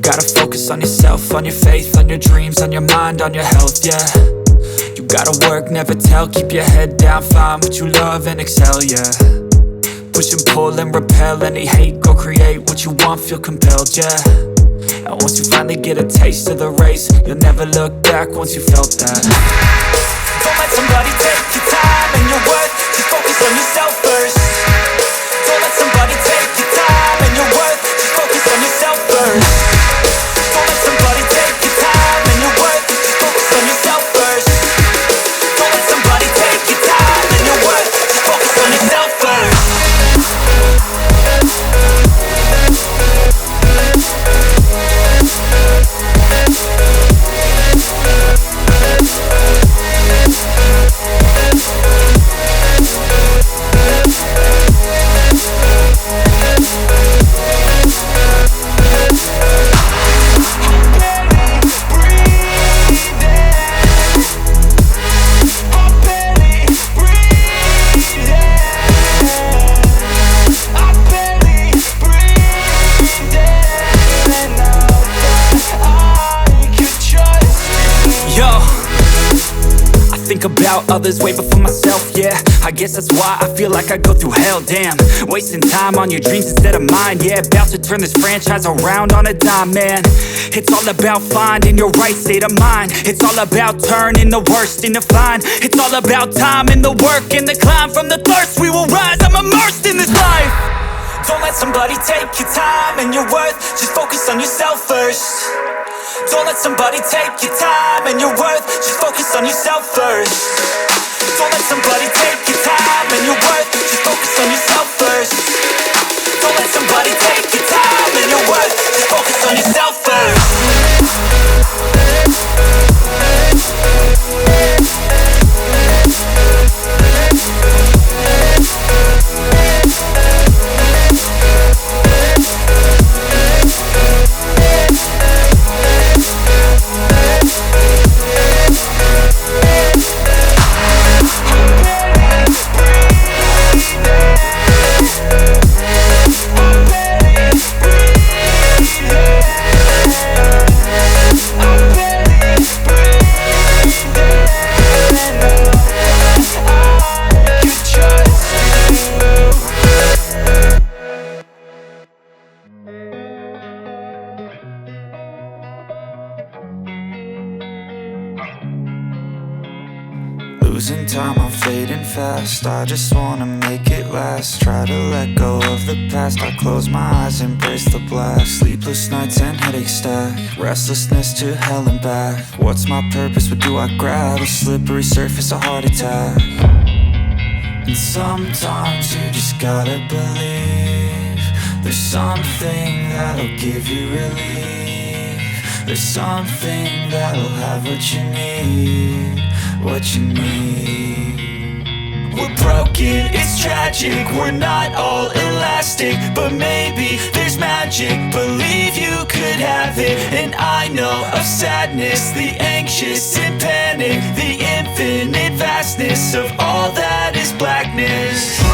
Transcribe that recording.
gotta focus on yourself, on your faith, on your dreams, on your mind, on your health, yeah. You gotta work, never tell, keep your head down, find what you love and excel, yeah. Push and pull and repel any hate, go create what you want, feel compelled, yeah. And once you finally get a taste of the race, you'll never look back once you felt that. Don't let somebody take your time and your worth, just focus on yourself first. Don't let somebody take your time and your worth, just focus on yourself first. Don't let somebody take your time and your worth, just focus on yourself first. Don't let somebody take your time and your worth, just focus on yourself first. About others way before myself, yeah. I guess that's why I feel like I go through hell, damn. Wasting time on your dreams instead of mine, yeah. About to turn this franchise around on a dime, man. It's all about finding your right state of mind. It's all about turning the worst into fine. It's all about time and the work and the climb. From the thirst we will rise, I'm immersed in this life. Don't let somebody take your time and your worth, just focus on yourself first. Don't let somebody take your time and your worth, just focus on yourself first. Don't let somebody take your time and your worth, just focus on yourself first. Don't let somebody take your time and your worth, just focus on yourself first. Losing time, I'm fading fast. I just wanna make it last. Try to let go of the past. I close my eyes, embrace the blast. Sleepless nights and headaches stack. Restlessness to hell and back. What's my purpose? What do I grab? A slippery surface, a heart attack. And sometimes you just gotta believe there's something that'll give you relief. There's something that'll have what you need. What you need. We're broken, it's tragic. We're not all elastic, but maybe there's magic. Believe you could have it. And I know of sadness, the anxious and panic, the infinite vastness of all that is blackness.